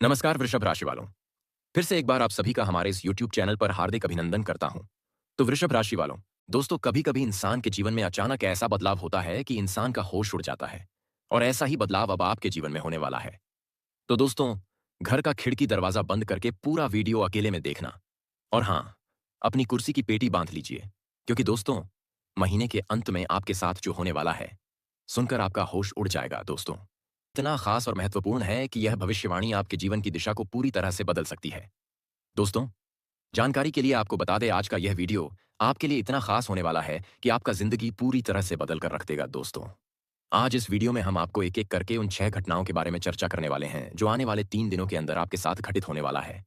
नमस्कार वृषभ राशि वालों। फिर से एक बार आप सभी का हमारे इस YouTube चैनल पर हार्दिक अभिनंदन करता हूं। तो वृषभ राशि वालों, दोस्तों कभी-कभी इंसान के जीवन में अचानक ऐसा बदलाव होता है कि इंसान का होश उड़ जाता है। और ऐसा ही बदलाव अब आपके जीवन में होने वाला है। तो दोस्तों, घर का खिड़की दरवाजा बंद करके पूरा वीडियो अकेले में देखना। और हाँ, अपनी कुर्सी की पेटी बांध लीजिए। क्योंकि दोस्तों, महीने के अंत में आपके साथ जो होने वाला है, सुनकर आपका होश उड़ जाएगा दोस्तों। इतना खास और महत्वपूर्ण है कि यह भविष्यवाणी आपके जीवन की दिशा को पूरी तरह से बदल सकती है। दोस्तों, जानकारी के लिए आपको बता दें, आज का यह वीडियो आपके लिए इतना खास होने वाला है कि आपका जिंदगी पूरी तरह से बदल कर रख देगा दोस्तों। आज इस वीडियो में हम आपको एक-एक करके उन 6 घटनाओं के बारे में चर्चा करने वाले हैं, जो आने वाले 3 दिनों के अंदर आपके साथ घटित होने वाला है।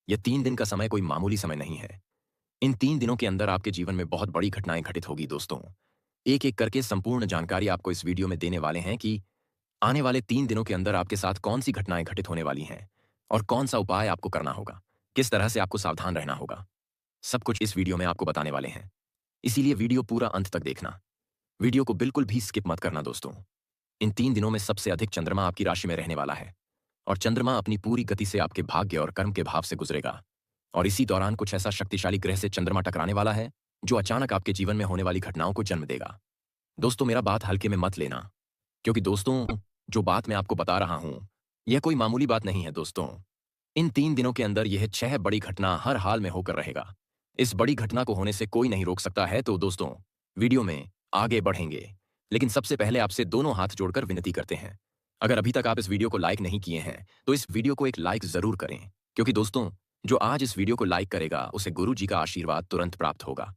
यह 3 दिन का समय कोई मामूली समय नहीं है। इन 3 दिनों के अंदर आपके जीवन में बहुत बड़ी घटनाएँ घटित होगी दोस्तों। एक-एक करके संपूर्ण जानकारी आपको इस वीडियो में देने वाले हैं कि आने वाले 3 दिनों के अंदर आपके साथ कौन-सी घटनाएँ घटित होने वाली हैं और कौन-सा उपाय आपको करना होगा, किस तरह से आपको सावधान रहना होगा। सब कुछ इस वीडियो में आपको बताने वाले हैं। इसीलिए वीडियो पूरा अंत तक देखना। वीडियो को बिल्कुल भी स्किप मत करना दोस्तों। इन 3 दिनों में सबसे अधिक चंद्रमा आपकी राशि में रहने वाला है और चंद्रमा अपनी पूरी गति से आपके भाग्य और कर्म के भाव से गुजरेगा। और इसी दौरान कुछ ऐसा शक्तिशाली ग्रह से चंद्रमा टकराने वाला है, जो अचानक आपके जीवन में होने वाली घटनाओं को जन्म देगा। दोस्तों, मेरा बात हल्के में मत लेना, क्योंकि दोस्तों, जो बात मैं आपको बता रहा हूं, यह कोई मामूली बात नहीं है दोस्तों। इन 3 दिनों के अंदर यह 6 बड़ी घटना हर हाल में होकर रहेगा। इस बड़ी घटना को होने से कोई नहीं रोक सकता है। तो दोस्तों, वीडियो में आगे बढ़ेंगे, लेकिन सबसे पहले आपसे दोनों हाथ जोड़कर विनती करते हैं। अगर अभी तक आप इस वीडियो को लाइक नहीं किए हैं, तो इस वीडियो को एक लाइक जरूर करें, क्योंकि दोस्तों, जो आज इस वीडियो को लाइक करेगा, उसे गुरु जी का आशीर्वाद तुरंत प्राप्त होगा।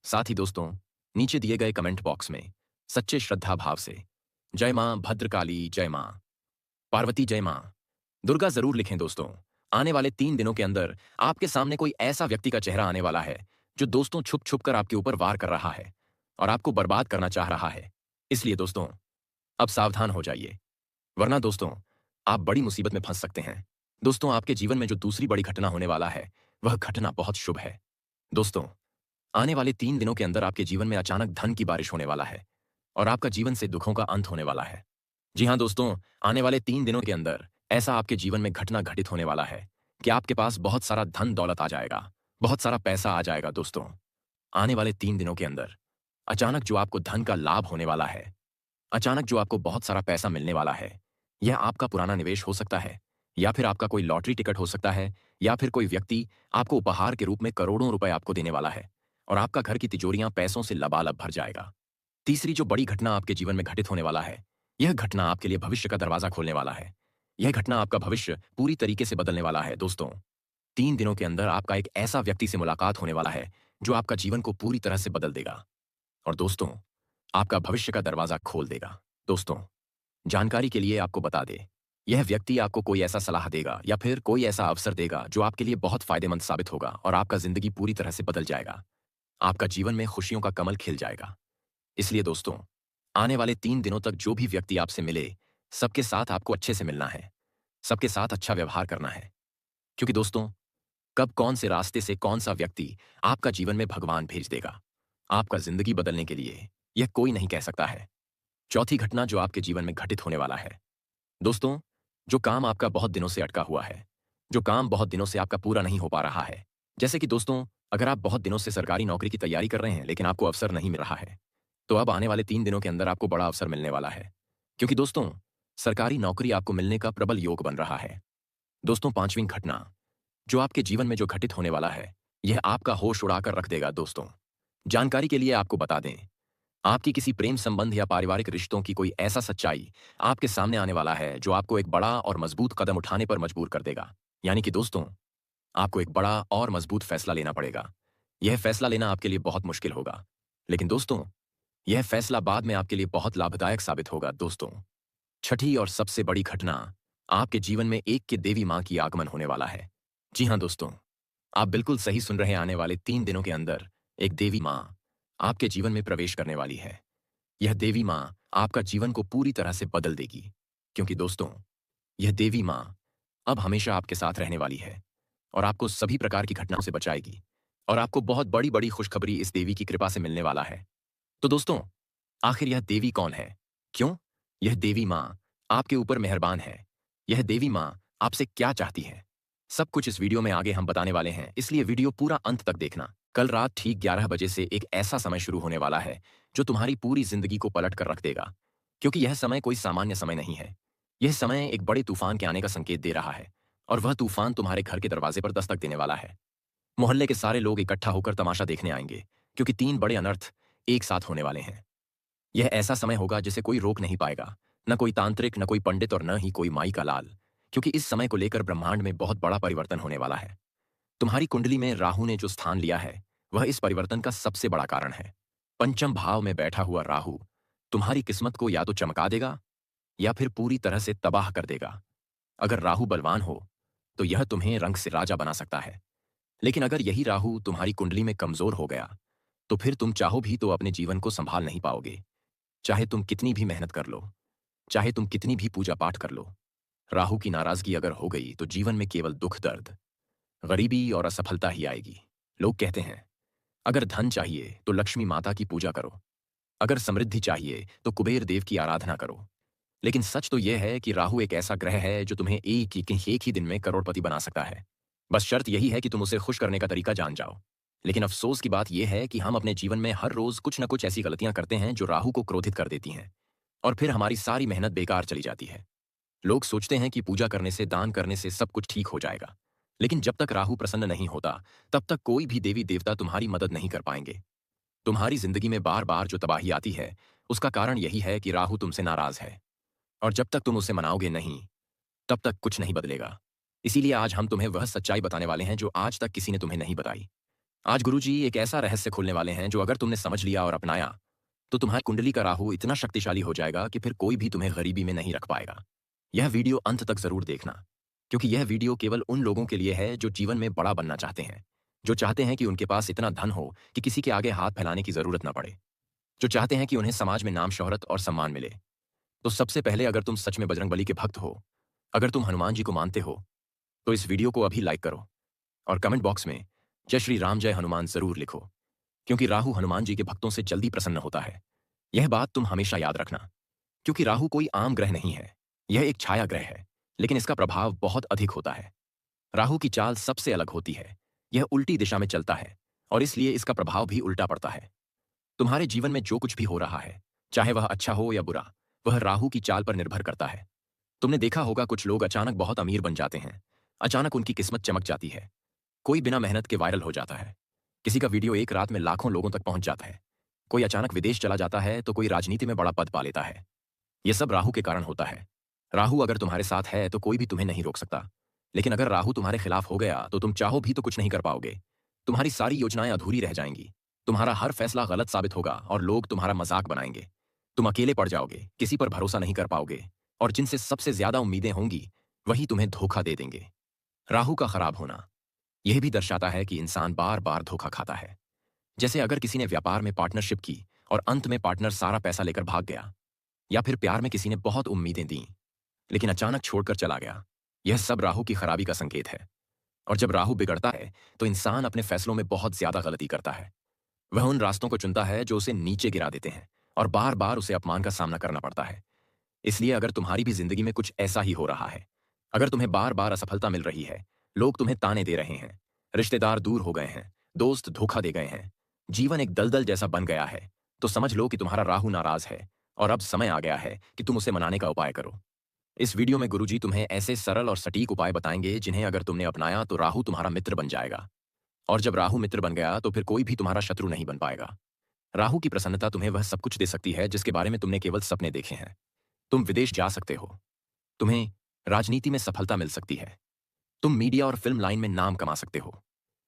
साथ ही दोस्तों, नीचे दिए गए कमेंट बॉक्स में सच्चे श्रद्धा भाव से जय मां भद्रकाली, जय मां पार्वती, जय मां दुर्गा जरूर लिखें दोस्तों। आने वाले 3 दिनों के अंदर आपके सामने कोई ऐसा व्यक्ति का चेहरा आने वाला है, जो दोस्तों छुप छुप कर आपके ऊपर वार कर रहा है और आपको बर्बाद करना चाह रहा है। इसलिए दोस्तों, अब सावधान हो जाइए, वरना दोस्तों, आप बड़ी मुसीबत में फंस सकते हैं। दोस्तों, आपके जीवन में जो दूसरी बड़ी घटना होने वाला है, वह घटना बहुत शुभ है। दोस्तों, आने वाले 3 दिनों के अंदर आपके जीवन में अचानक धन की बारिश होने वाला है और आपका जीवन से दुखों का अंत होने वाला है। जी हाँ दोस्तों, आने वाले 3 दिनों के अंदर ऐसा आपके जीवन में घटना घटित होने वाला है कि आपके पास बहुत सारा धन दौलत आ जाएगा, बहुत सारा पैसा आ जाएगा दोस्तों। आने वाले 3 दिनों के अंदर अचानक जो आपको धन का लाभ होने वाला है, अचानक जो आपको बहुत सारा पैसा मिलने वाला है, यह आपका पुराना निवेश हो सकता है, या फिर आपका कोई लॉटरी टिकट हो सकता है, या फिर कोई व्यक्ति आपको उपहार के रूप में करोड़ों रुपए आपको देने वाला है और आपका घर की तिजोरियां पैसों से लबालब भर जाएगा। तीसरी जो बड़ी घटना आपके जीवन में घटित होने वाला है, यह घटना आपके लिए भविष्य का दरवाजा खोलने वाला है। यह घटना आपका भविष्य पूरी तरीके से बदलने वाला है दोस्तों। 3 दिनों के अंदर आपका एक ऐसा व्यक्ति से मुलाकात होने वाला है, जो आपका जीवन को पूरी तरह से बदल देगा और दोस्तों, आपका भविष्य का दरवाजा खोल देगा। दोस्तों, जानकारी के लिए आपको बता दें, यह व्यक्ति आपको कोई ऐसा सलाह देगा या फिर कोई ऐसा अवसर देगा, जो आपके लिए बहुत फायदेमंद साबित होगा और आपका जिंदगी पूरी तरह से बदल जाएगा। आपका जीवन में खुशियों का कमल खिल जाएगा। इसलिए दोस्तों, आने वाले 3 दिनों तक जो भी व्यक्ति आपसे मिले, सबके साथ आपको अच्छे से मिलना है, सबके साथ अच्छा व्यवहार करना है। क्योंकि दोस्तों, कब कौन से रास्ते से कौन सा व्यक्ति आपका जीवन में भगवान भेज देगा, आपका जिंदगी बदलने के लिए, यह कोई नहीं कह सकता है। चौथी घटना जो आपके जीवन में घटित होने वाला है, दोस्तों, जो काम आपका बहुत दिनों से अटका हुआ है, जो काम बहुत दिनों से आपका पूरा नहीं हो पा रहा है। जैसे कि दोस्तों, अगर आप बहुत दिनों से सरकारी नौकरी की तैयारी कर रहे हैं, लेकिन आपको अवसर नहीं मिल रहा है, तो अब आने वाले 3 दिनों के अंदर आपको बड़ा अवसर मिलने वाला है। क्योंकि दोस्तों, सरकारी नौकरी आपको मिलने का प्रबल योग बन रहा है। दोस्तों, पांचवीं घटना जो आपके जीवन में जो घटित होने वाला है, यह आपका होश उड़ाकर रख देगा दोस्तों। जानकारी के लिए आपको बता दें, आपकी किसी प्रेम संबंध या पारिवारिक रिश्तों की कोई ऐसा सच्चाई आपके सामने आने वाला है, जो आपको एक बड़ा और मजबूत कदम उठाने पर मजबूर कर देगा। यानी कि दोस्तों, आपको एक बड़ा और मजबूत फैसला लेना पड़ेगा। यह फैसला लेना आपके लिए बहुत मुश्किल होगा, लेकिन दोस्तों, यह फैसला बाद में आपके लिए बहुत लाभदायक साबित होगा दोस्तों। छठी और सबसे बड़ी घटना, आपके जीवन में एक के देवी मां की आगमन होने वाला है। जी हाँ दोस्तों, आप बिल्कुल सही सुन रहे हैं। आने वाले 3 दिनों के अंदर एक देवी मां आपके जीवन में प्रवेश करने वाली है। यह देवी मां आपका जीवन को पूरी तरह से बदल देगी, क्योंकि दोस्तों, यह देवी मां अब हमेशा आपके साथ रहने वाली है और आपको सभी प्रकार की घटनाओं से बचाएगी और आपको बहुत बड़ी-बड़ी खुशखबरी इस देवी की कृपा से मिलने वाला है। तो दोस्तों, आखिर यह देवी कौन है? क्यों? यह देवी मां आपके ऊपर मेहरबान है। यह देवी मां आपसे क्या चाहती है। सब कुछ इस वीडियो में आगे हम बताने वाले हैं, इसलिए वीडियो पूरा अंत तक देखना। कल रात ठीक 11 बजे से एक ऐसा समय शुरू होने वाला है जो तुम्हारी पूरी जिंदगी को पलट कर रख देगा। क्योंकि यह समय कोई सामान्य समय नहीं है। यह समय एक बड़े तूफान के आने का संकेत दे रहा है। और वह तूफान तुम्हारे घर के दरवाजे पर दस्तक देने वाला है। मोहल्ले के सारे लोग इकट्ठा होकर तमाशा देखने आएंगे, क्योंकि 3 बड़े अनर्थ एक साथ होने वाले हैं। यह ऐसा समय होगा जिसे कोई रोक नहीं पाएगा। न कोई तांत्रिक, न कोई पंडित और न ही कोई माई का लाल। क्योंकि इस समय को लेकर ब्रह्मांड में बहुत बड़ा परिवर्तन होने वाला है। तुम्हारी कुंडली में राहु ने जो स्थान लिया है, वह इस परिवर्तन का सबसे बड़ा कारण है। पंचम भाव में बैठा हुआ राहु तुम्हारी किस्मत को या तो चमका देगा या फिर पूरी तरह से तबाह कर देगा। अगर राहु बलवान हो तो यह तुम्हें रंग से राजा बना सकता है। लेकिन अगर यही राहु तुम्हारी कुंडली में कमजोर हो गया तो फिर तुम चाहो भी तो अपने जीवन को संभाल नहीं पाओगे। चाहे तुम कितनी भी मेहनत कर लो, चाहे तुम कितनी भी पूजा पाठ कर लो, राहु की नाराजगी अगर हो गई तो जीवन में केवल दुख दर्द, गरीबी और असफलता ही आएगी। लोग कहते हैं, अगर धन चाहिए तो लक्ष्मी माता की पूजा करो, अगर समृद्धि चाहिए तो कुबेर देव की आराधना करो। लेकिन सच तो यह है कि राहु एक ऐसा ग्रह है जो तुम्हें एक ही दिन में करोड़पति बना सकता है। बस शर्त यही है कि तुम उसे खुश करने का तरीका जान जाओ। लेकिन अफसोस की बात यह है कि हम अपने जीवन में हर रोज कुछ न कुछ ऐसी गलतियां करते हैं जो राहु को क्रोधित कर देती हैं। और फिर हमारी सारी मेहनत बेकार चली जाती है। लोग सोचते हैं कि पूजा करने से, दान करने से सब कुछ ठीक हो जाएगा। लेकिन जब तक राहु प्रसन्न नहीं होता, तब तक कोई भी देवी देवता तुम्हारी मदद नहीं कर पाएंगे। तुम्हारी जिंदगी में बार बार जो तबाही आती है, उसका कारण यही है कि राहु तुमसे नाराज है। और जब तक तुम उसे मनाओगे नहीं, तब तक कुछ नहीं बदलेगा। इसीलिए आज हम तुम्हें वह सच्चाई बताने वाले हैं जो आज तक किसी ने तुम्हें नहीं बताई। आज गुरुजी एक ऐसा रहस्य खोलने वाले हैं जो अगर तुमने समझ लिया और अपनाया, तो तुम्हारी कुंडली का राहु इतना शक्तिशाली हो जाएगा कि फिर कोई भी तुम्हें गरीबी में नहीं रख पाएगा। यह वीडियो अंत तक जरूर देखना, क्योंकि यह वीडियो केवल उन लोगों के लिए है जो जीवन में बड़ा बनना चाहते हैं, जो चाहते हैं कि उनके पास इतना धन हो कि किसी के आगे हाथ फैलाने की जरूरत न पड़े, जो चाहते हैं कि उन्हें समाज में नाम, शोहरत और सम्मान मिले। तो सबसे पहले, अगर तुम सच में बजरंगबली के भक्त हो, अगर तुम हनुमान जी को मानते हो, तो इस वीडियो को अभी लाइक करो और कमेंट बॉक्स में जय श्री राम, जय हनुमान जरूर लिखो। क्योंकि राहु हनुमान जी के भक्तों से जल्दी प्रसन्न होता है। यह बात तुम हमेशा याद रखना। क्योंकि राहु कोई आम ग्रह नहीं है, यह एक छाया ग्रह है, लेकिन इसका प्रभाव बहुत अधिक होता है। राहु की चाल सबसे अलग होती है। यह उल्टी दिशा में चलता है और इसलिए इसका प्रभाव भी उल्टा पड़ता है। तुम्हारे जीवन में जो कुछ भी हो रहा है, चाहे वह अच्छा हो या बुरा, वह राहु की चाल पर निर्भर करता है। तुमने देखा होगा, कुछ लोग अचानक बहुत अमीर बन जाते हैं, अचानक उनकी किस्मत चमक जाती है। कोई बिना मेहनत के वायरल हो जाता है, किसी का वीडियो एक रात में लाखों लोगों तक पहुंच जाता है, कोई अचानक विदेश चला जाता है, तो कोई राजनीति में बड़ा पद पा लेता है। यह सब राहु के कारण होता है। राहु अगर तुम्हारे साथ है तो कोई भी तुम्हें नहीं रोक सकता। लेकिन अगर राहु तुम्हारे खिलाफ हो गया तो तुम चाहो भी तो कुछ नहीं कर पाओगे। तुम्हारी सारी योजनाएं अधूरी रह जाएंगी, तुम्हारा हर फैसला गलत साबित होगा और लोग तुम्हारा मजाक बनाएंगे। तुम अकेले पड़ जाओगे, किसी पर भरोसा नहीं कर पाओगे, और जिनसे सबसे ज्यादा उम्मीदें होंगी वही तुम्हें धोखा दे देंगे। राहु का खराब होना यह भी दर्शाता है कि इंसान बार बार धोखा खाता है। जैसे अगर किसी ने व्यापार में पार्टनरशिप की और अंत में पार्टनर सारा पैसा लेकर भाग गया, या फिर प्यार में किसी ने बहुत उम्मीदें दी लेकिन अचानक छोड़कर चला गया। यह सब राहु की खराबी का संकेत है। और जब राहु बिगड़ता है तो इंसान अपने फैसलों में बहुत ज्यादा गलती करता है। वह उन रास्तों को चुनता है जो उसे नीचे गिरा देते हैं और बार बार उसे अपमान का सामना करना पड़ता है। इसलिए अगर तुम्हारी भी जिंदगी में कुछ ऐसा ही हो रहा है, अगर तुम्हें बार बार असफलता मिल रही है, लोग तुम्हें ताने दे रहे हैं, रिश्तेदार दूर हो गए हैं, दोस्त धोखा दे गए हैं, जीवन एक दलदल जैसा बन गया है, तो समझ लो कि तुम्हारा राहु नाराज है और अब समय आ गया है कि तुम उसे मनाने का उपाय करो। इस वीडियो में गुरुजी तुम्हें ऐसे सरल और सटीक उपाय बताएंगे जिन्हें अगर तुमने अपनाया तो राहु तुम्हारा मित्र बन जाएगा। और जब राहु मित्र बन गया तो फिर कोई भी तुम्हारा शत्रु नहीं बन पाएगा। राहु की प्रसन्नता तुम्हें वह सब कुछ दे सकती है जिसके बारे में तुमने केवल सपने देखे हैं। तुम विदेश जा सकते हो, तुम्हें राजनीति में सफलता मिल सकती है, तुम मीडिया और फिल्म लाइन में नाम कमा सकते हो,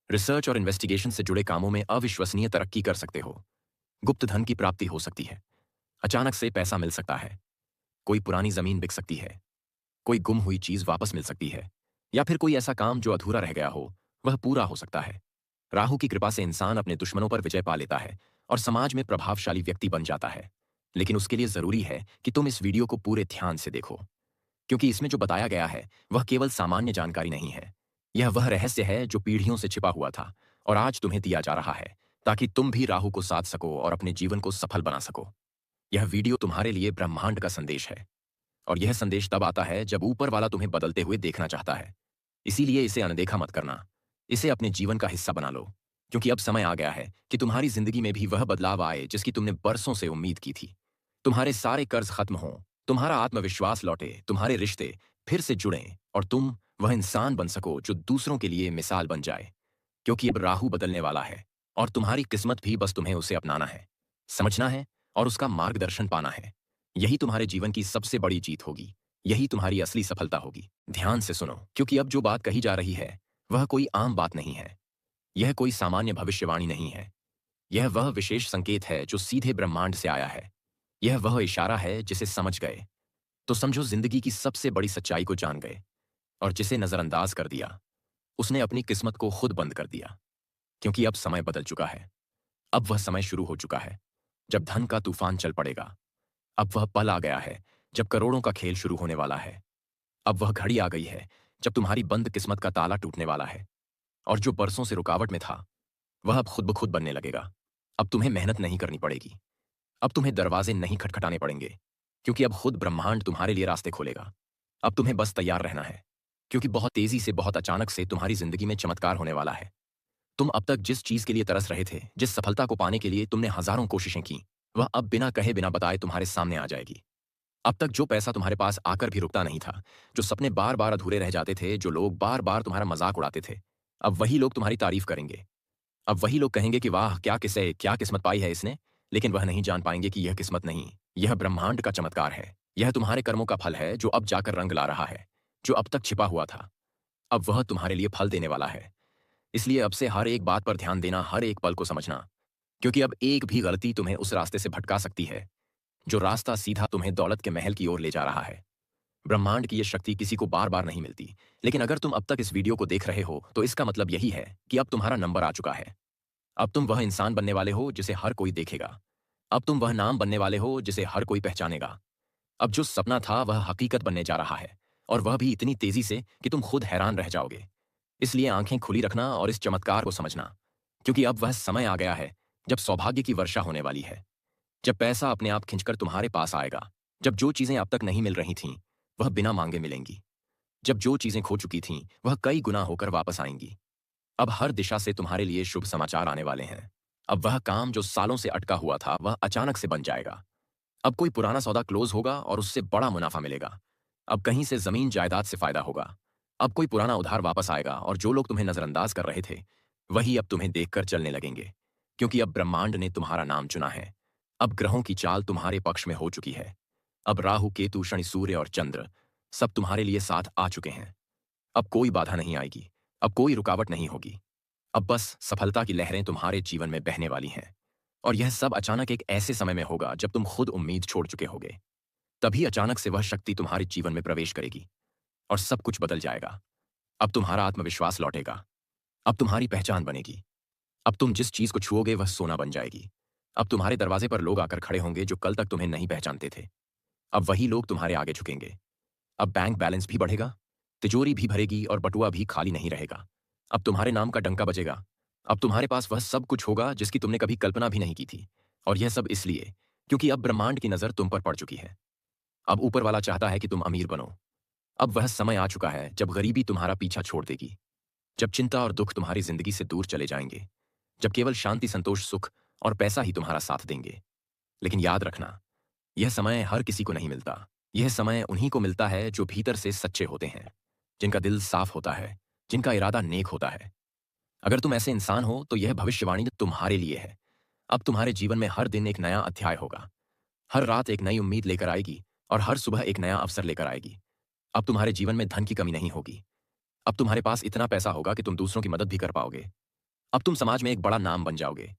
रिसर्च और इन्वेस्टिगेशन से जुड़े कामों में अविश्वसनीय तरक्की कर सकते हो, गुप्त धन की प्राप्ति हो सकती है, अचानक से पैसा मिल सकता है, कोई पुरानी जमीन बिक सकती है, कोई गुम हुई चीज वापस मिल सकती है, या फिर कोई ऐसा काम जो अधूरा रह गया हो वह पूरा हो सकता है। राहु की कृपा से इंसान अपने दुश्मनों पर विजय पा लेता है और समाज में प्रभावशाली व्यक्ति बन जाता है। लेकिन उसके लिए जरूरी है कि तुम इस वीडियो को पूरे ध्यान से देखो, क्योंकि इसमें जो बताया गया है वह केवल सामान्य जानकारी नहीं है। यह वह रहस्य है जो पीढ़ियों से छिपा हुआ था और आज तुम्हें दिया जा रहा है, ताकि तुम भी राहु को साध सको और अपने जीवन को सफल बना सको। यह वीडियो तुम्हारे लिए ब्रह्मांड का संदेश है और यह संदेश तब आता है जब ऊपर वाला तुम्हें बदलते हुए देखना चाहता है। इसीलिए इसे अनदेखा मत करना। इसे अपने जीवन का हिस्सा बना लो, क्योंकि अब समय आ गया है कि तुम्हारी जिंदगी में भी वह बदलाव आए जिसकी तुमने बरसों से उम्मीद की थी। तुम्हारे सारे कर्ज खत्म हों, तुम्हारा आत्मविश्वास लौटे, तुम्हारे रिश्ते फिर से जुड़ें और तुम वह इंसान बन सको जो दूसरों के लिए मिसाल बन जाए। क्योंकि अब राहु बदलने वाला है और तुम्हारी किस्मत भी बस तुम्हें उसे अपनाना है, समझना है और उसका मार्गदर्शन पाना है। यही तुम्हारे जीवन की सबसे बड़ी जीत होगी। यही तुम्हारी असली सफलता होगी। ध्यान से सुनो, क्योंकि अब जो बात कही जा रही है वह कोई आम बात नहीं है। यह कोई सामान्य भविष्यवाणी नहीं है। यह वह विशेष संकेत है जो सीधे ब्रह्मांड से आया है। यह वह इशारा है जिसे समझ गए तो समझो जिंदगी की सबसे बड़ी सच्चाई को जान गए, और जिसे नजरअंदाज कर दिया उसने अपनी किस्मत को खुद बंद कर दिया। क्योंकि अब समय बदल चुका है। अब वह समय शुरू हो चुका है जब धन का तूफान चल पड़ेगा। अब वह पल आ गया है जब करोड़ों का खेल शुरू होने वाला है। अब वह घड़ी आ गई है जब तुम्हारी बंद किस्मत का ताला टूटने वाला है, और जो बरसों से रुकावट में था वह अब खुद ब खुद बनने लगेगा। अब तुम्हें मेहनत नहीं करनी पड़ेगी। अब तुम्हें दरवाजे नहीं खटखटाने पड़ेंगे, क्योंकि अब खुद ब्रह्मांड तुम्हारे लिए रास्ते खोलेगा। अब तुम्हें बस तैयार रहना है, क्योंकि बहुत तेजी से, बहुत अचानक से तुम्हारी जिंदगी में चमत्कार होने वाला है। तुम अब तक जिस चीज के लिए तरस रहे थे, जिस सफलता को पाने के लिए तुमने हजारों कोशिशें की, वह अब बिना कहे बिना बताए तुम्हारे सामने आ जाएगी। अब तक जो पैसा तुम्हारे पास आकर भी रुकता नहीं था, जो सपने बार बार अधूरे रह जाते थे, जो लोग बार बार तुम्हारा मजाक उड़ाते थे, अब वही लोग तुम्हारी तारीफ करेंगे। अब वही लोग कहेंगे कि वाह, क्या किस्मत पाई है इसने। लेकिन वह नहीं जान पाएंगे कि यह किस्मत नहीं, यह ब्रह्मांड का चमत्कार है। यह तुम्हारे कर्मों का फल है जो अब जाकर रंग ला रहा है। जो अब तक छिपा हुआ था, अब वह तुम्हारे लिए फल देने वाला है। इसलिए अब से हर एक बात पर ध्यान देना, हर एक पल को समझना, क्योंकि अब एक भी गलती तुम्हें उस रास्ते से भटका सकती है जो रास्ता सीधा तुम्हें दौलत के महल की ओर ले जा रहा है। ब्रह्मांड की यह शक्ति किसी को बार बार नहीं मिलती, लेकिन अगर तुम अब तक इस वीडियो को देख रहे हो तो इसका मतलब यही है कि अब तुम्हारा नंबर आ चुका है। अब तुम वह इंसान बनने वाले हो जिसे हर कोई देखेगा। अब तुम वह नाम बनने वाले हो जिसे हर कोई पहचानेगा। अब जो सपना था वह हकीकत बनने जा रहा है, और वह भी इतनी तेजी से कि तुम खुद हैरान रह जाओगे। इसलिए आंखें खुली रखना और इस चमत्कार को समझना, क्योंकि अब वह समय आ गया है जब सौभाग्य की वर्षा होने वाली है। जब पैसा अपने आप खिंचकर तुम्हारे पास आएगा। जब जो चीजें अब तक नहीं मिल रही थीं वह बिना मांगे मिलेंगी। जब जो चीजें खो चुकी थीं वह कई गुना होकर वापस आएंगी। अब हर दिशा से तुम्हारे लिए शुभ समाचार आने वाले हैं। अब वह काम जो सालों से अटका हुआ था वह अचानक से बन जाएगा। अब कोई पुराना सौदा क्लोज होगा और उससे बड़ा मुनाफा मिलेगा। अब कहीं से जमीन जायदाद से फायदा होगा। अब कोई पुराना उधार वापस आएगा, और जो लोग तुम्हें नजरअंदाज कर रहे थे वही अब तुम्हें देखकर चलने लगेंगे, क्योंकि अब ब्रह्मांड ने तुम्हारा नाम चुना है। अब ग्रहों की चाल तुम्हारे पक्ष में हो चुकी है। अब राहु, केतु, शनि, सूर्य और चंद्र सब तुम्हारे लिए साथ आ चुके हैं। अब कोई बाधा नहीं आएगी। अब कोई रुकावट नहीं होगी। अब बस सफलता की लहरें तुम्हारे जीवन में बहने वाली हैं। और यह सब अचानक एक ऐसे समय में होगा जब तुम खुद उम्मीद छोड़ चुके होगे। तभी अचानक से वह शक्ति तुम्हारे जीवन में प्रवेश करेगी और सब कुछ बदल जाएगा। अब तुम्हारा आत्मविश्वास लौटेगा। अब तुम्हारी पहचान बनेगी। अब तुम जिस चीज को छुओगे वह सोना बन जाएगी। अब तुम्हारे दरवाजे पर लोग आकर खड़े होंगे जो कल तक तुम्हें नहीं पहचानते थे। अब वही लोग तुम्हारे आगे झुकेंगे। अब बैंक बैलेंस भी बढ़ेगा, तिजोरी भी भरेगी और बटुआ भी खाली नहीं रहेगा। अब तुम्हारे नाम का डंका बजेगा। अब तुम्हारे पास वह सब कुछ होगा जिसकी तुमने कभी कल्पना भी नहीं की थी। और यह सब इसलिए क्योंकि अब ब्रह्मांड की नजर तुम पर पड़ चुकी है। अब ऊपर वाला चाहता है कि तुम अमीर बनो। अब वह समय आ चुका है जब गरीबी तुम्हारा पीछा छोड़ देगी, जब चिंता और दुख तुम्हारी जिंदगी से दूर चले जाएंगे, जब केवल शांति, संतोष, सुख और पैसा ही तुम्हारा साथ देंगे। लेकिन याद रखना, यह समय हर किसी को नहीं मिलता। यह समय उन्हीं को मिलता है जो भीतर से सच्चे होते हैं, जिनका दिल साफ होता है, जिनका इरादा नेक होता है। अगर तुम ऐसे इंसान हो तो यह भविष्यवाणी तुम्हारे लिए है। अब तुम्हारे जीवन में हर दिन एक नया अध्याय होगा। हर रात एक नई उम्मीद लेकर आएगी और हर सुबह एक नया अवसर लेकर आएगी। अब तुम्हारे जीवन में धन की कमी नहीं होगी। अब तुम्हारे पास इतना पैसा होगा कि तुम दूसरों की मदद भी कर पाओगे। अब तुम समाज में एक बड़ा नाम बन जाओगे।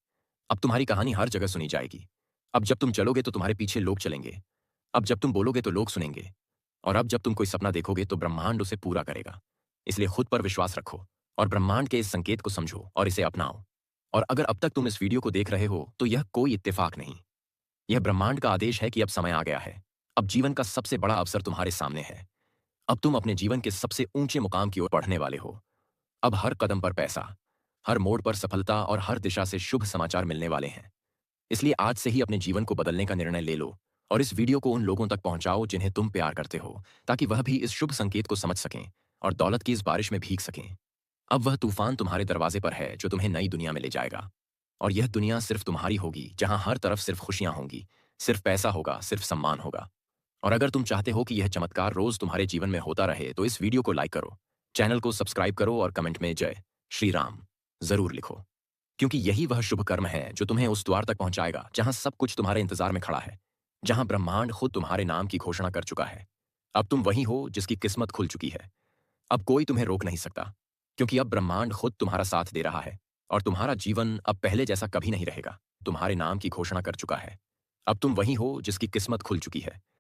अब तुम्हारी कहानी हर जगह सुनी जाएगी। अब जब तुम चलोगे तो तुम्हारे पीछे लोग चलेंगे। अब जब तुम बोलोगे तो लोग सुनेंगे। और अब जब तुम कोई सपना देखोगे तो ब्रह्मांड उसे पूरा करेगा। इसलिए खुद पर विश्वास रखो और ब्रह्मांड के इस संकेत को समझो और इसे अपनाओ। और अगर अब तक तुम इस वीडियो को देख रहे हो तो यह कोई इत्तेफाक नहीं, यह ब्रह्मांड का आदेश है कि अब समय आ गया है। अब जीवन का सबसे बड़ा अवसर तुम्हारे सामने है। अब तुम अपने जीवन के सबसे ऊंचे मुकाम की ओर बढ़ने वाले हो। अब हर कदम पर पैसा, हर मोड़ पर सफलता और हर दिशा से शुभ समाचार मिलने वाले हैं। इसलिए आज से ही अपने जीवन को बदलने का निर्णय ले लो और इस वीडियो को उन लोगों तक पहुंचाओ जिन्हें तुम प्यार करते हो, ताकि वह भी इस शुभ संकेत को समझ सकें और दौलत की इस बारिश में भीग सकें। अब वह तूफान तुम्हारे दरवाजे पर है जो तुम्हें नई दुनिया में ले जाएगा। और यह दुनिया सिर्फ तुम्हारी होगी, जहां हर तरफ सिर्फ खुशियां होंगी, सिर्फ पैसा होगा, सिर्फ सम्मान होगा। और अगर तुम चाहते हो कि यह चमत्कार रोज तुम्हारे जीवन में होता रहे, तो इस वीडियो को लाइक करो, चैनल को सब्सक्राइब करो और कमेंट में जय श्री राम जरूर लिखो। क्योंकि यही वह शुभ कर्म है जो तुम्हें उस द्वार तक पहुंचाएगा जहां सब कुछ तुम्हारे इंतजार में खड़ा है, जहां ब्रह्मांड खुद तुम्हारे नाम की घोषणा कर चुका है। अब तुम वही हो जिसकी किस्मत खुल चुकी है। अब कोई तुम्हें रोक नहीं सकता, क्योंकि अब ब्रह्मांड खुद तुम्हारा साथ दे रहा है और तुम्हारा जीवन अब पहले जैसा कभी नहीं रहेगा। तुम्हारे नाम की घोषणा कर चुका है। अब तुम वही हो जिसकी किस्मत खुल चुकी है।